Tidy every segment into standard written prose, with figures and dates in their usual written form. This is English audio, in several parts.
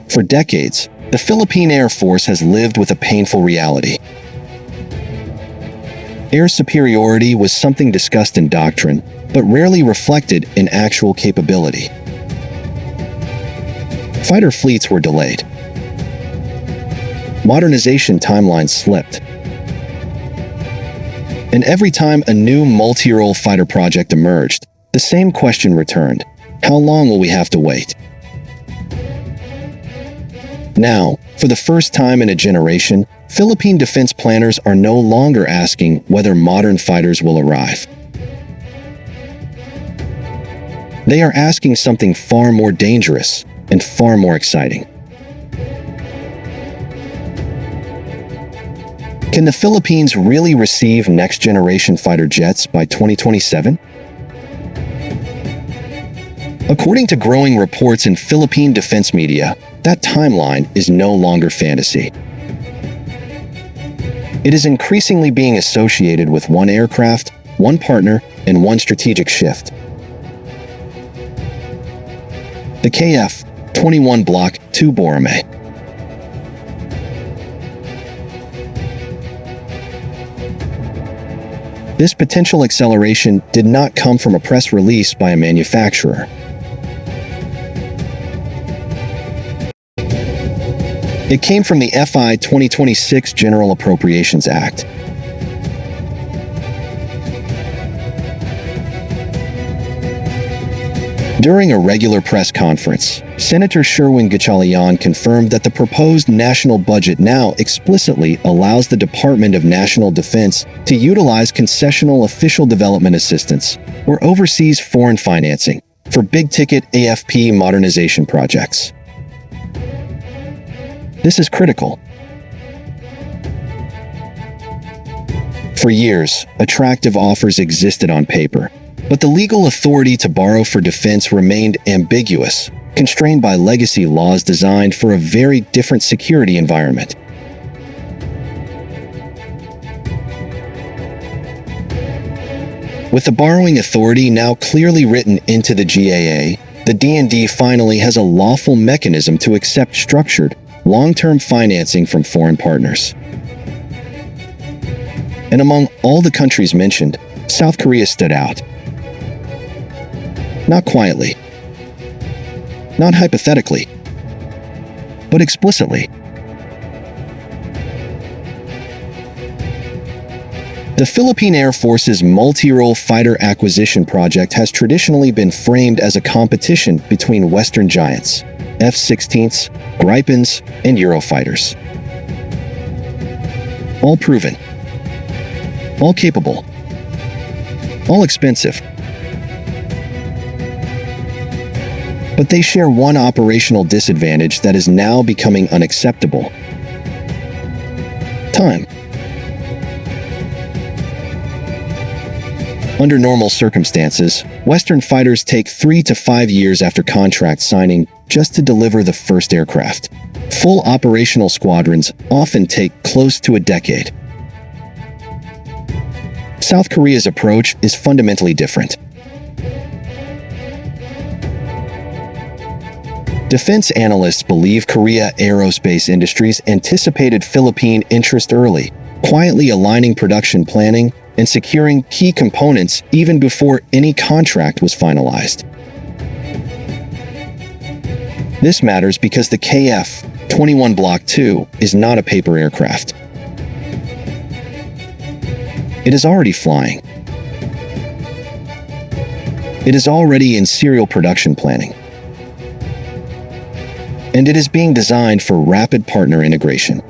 For decades, the Philippine Air Force has lived with a painful reality. Air superiority was something discussed in doctrine, but rarely reflected in actual capability. Fighter fleets were delayed. Modernization timelines slipped. And every time a new multirole fighter project emerged, the same question returned: how long will we have to wait? Now, for the first time in a generation, Philippine defense planners are no longer asking whether modern fighters will arrive. They are asking something far more dangerous and far more exciting. Can the Philippines really receive next-generation fighter jets by 2027? According to growing reports in Philippine defense media, that timeline is no longer fantasy. It is increasingly being associated with one aircraft, one partner, and one strategic shift. The KF-21 Block II Boramae. This potential acceleration did not come from a press release by a manufacturer. It came from the FY 2026 General Appropriations Act. During a regular press conference, Senator Sherwin Gatchalian confirmed that the proposed national budget now explicitly allows the Department of National Defense to utilize concessional official development assistance or overseas foreign financing for big-ticket AFP modernization projects. This is critical. For years, attractive offers existed on paper, but the legal authority to borrow for defense remained ambiguous, constrained by legacy laws designed for a very different security environment. With the borrowing authority now clearly written into the GAA, the D&D finally has a lawful mechanism to accept structured, long-term financing from foreign partners. And among all the countries mentioned, South Korea stood out. Not quietly, not hypothetically, but explicitly. The Philippine Air Force's multirole fighter acquisition project has traditionally been framed as a competition between Western giants, F-16s, Gripens, and Eurofighters. All proven, all capable, all expensive. But they share one operational disadvantage that is now becoming unacceptable: time. Under normal circumstances, Western fighters take 3 to 5 years after contract signing just to deliver the first aircraft. Full operational squadrons often take close to a decade. South Korea's approach is fundamentally different. Defense analysts believe Korea aerospace industries anticipated Philippine interest early, quietly aligning production planning and securing key components even before any contract was finalized. This matters because the KF-21 Block II is not a paper aircraft. It is already flying. It is already in serial production planning. And it is being designed for rapid partner integration.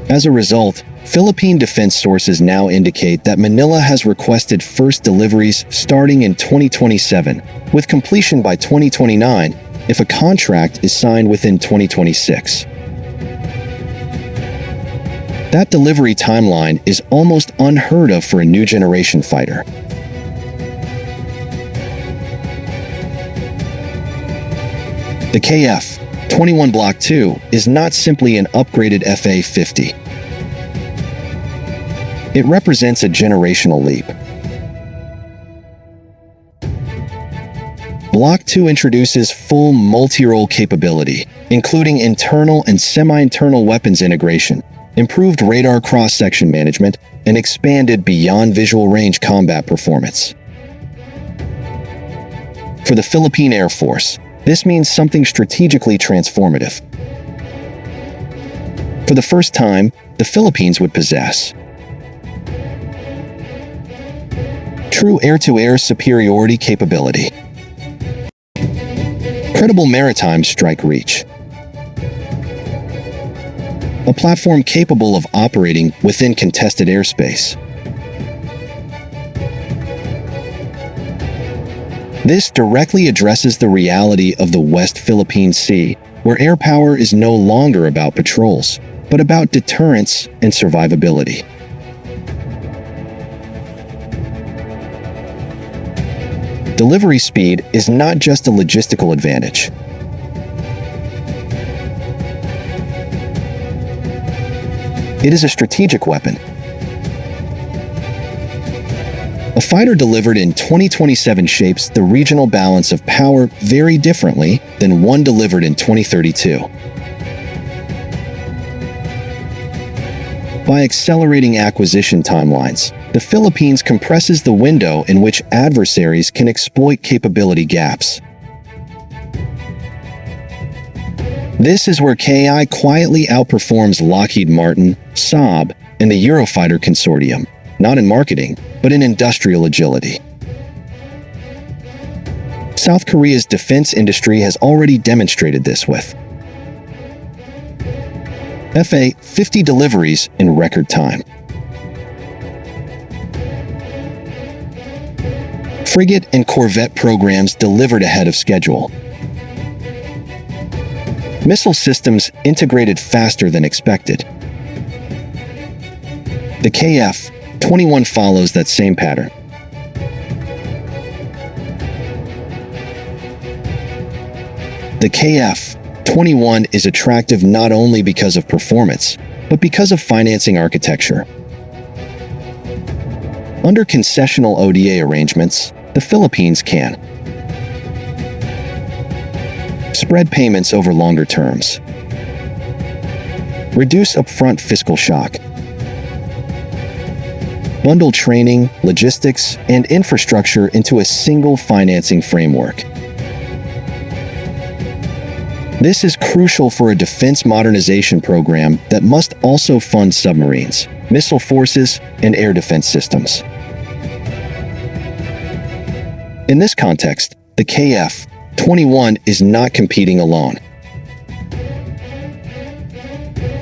As a result, Philippine defense sources now indicate that Manila has requested first deliveries starting in 2027, with completion by 2029 if a contract is signed within 2026. That delivery timeline is almost unheard of for a new generation fighter. The KF-21 Block 2 is not simply an upgraded FA-50. It represents a generational leap. Block 2 introduces full multirole capability, including internal and semi-internal weapons integration, improved radar cross-section management, and expanded beyond visual range combat performance. For the Philippine Air Force, this means something strategically transformative. For the first time, the Philippines would possess true air-to-air superiority capability, credible maritime strike reach, a platform capable of operating within contested airspace. This directly addresses the reality of the West Philippine Sea, where air power is no longer about patrols, but about deterrence and survivability. Delivery speed is not just a logistical advantage. It is a strategic weapon. A fighter delivered in 2027 shapes the regional balance of power very differently than one delivered in 2032. By accelerating acquisition timelines, the Philippines compresses the window in which adversaries can exploit capability gaps. This is where KI quietly outperforms Lockheed Martin, Saab, and the Eurofighter Consortium, not in marketing, but in industrial agility. South Korea's defense industry has already demonstrated this with FA-50 deliveries in record time, frigate and corvette programs delivered ahead of schedule, missile systems integrated faster than expected. The KF-21 follows that same pattern. The KF-21 is attractive not only because of performance, but because of financing architecture. Under concessional ODA arrangements, the Philippines can spread payments over longer terms, reduce upfront fiscal shock, bundle training, logistics, and infrastructure into a single financing framework. This is crucial for a defense modernization program that must also fund submarines, missile forces, and air defense systems. In this context, the KF-21 is not competing alone.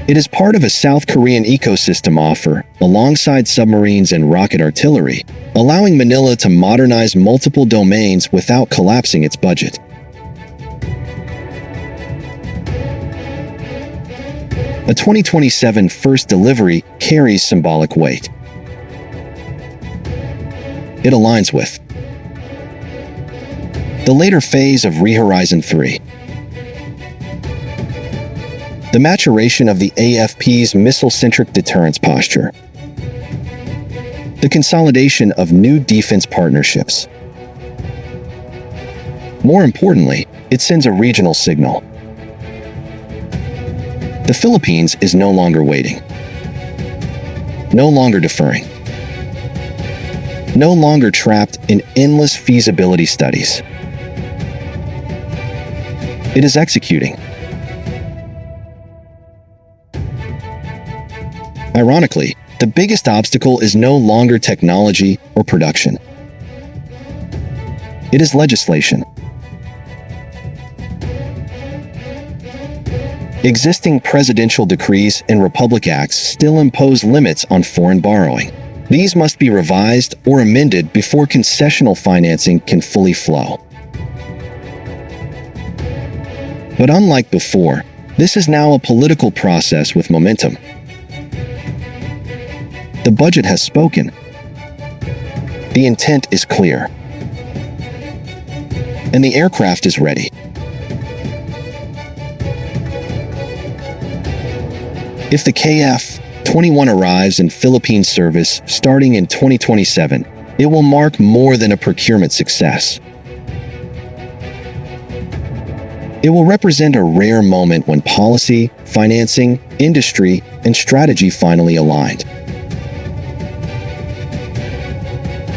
It is part of a South Korean ecosystem offer, alongside submarines and rocket artillery, allowing Manila to modernize multiple domains without collapsing its budget. A 2027 first delivery carries symbolic weight. It aligns with the later phase of Rehorizon 3, the maturation of the AFP's missile-centric deterrence posture, the consolidation of new defense partnerships. More importantly, it sends a regional signal. The Philippines is no longer waiting, no longer deferring, no longer trapped in endless feasibility studies. It is executing. Ironically, the biggest obstacle is no longer technology or production. It is legislation. Existing presidential decrees and Republic Acts still impose limits on foreign borrowing. These must be revised or amended before concessional financing can fully flow. But unlike before, this is now a political process with momentum. The budget has spoken. The intent is clear. And the aircraft is ready. If the KF-21 arrives in Philippine service starting in 2027, it will mark more than a procurement success. It will represent a rare moment when policy, financing, industry, and strategy finally aligned.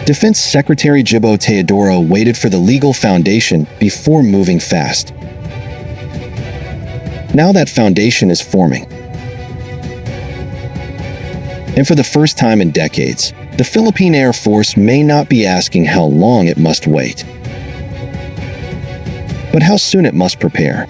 Defense Secretary Gibo Teodoro waited for the legal foundation before moving fast. Now that foundation is forming. And for the first time in decades, the Philippine Air Force may not be asking how long it must wait, but how soon it must prepare.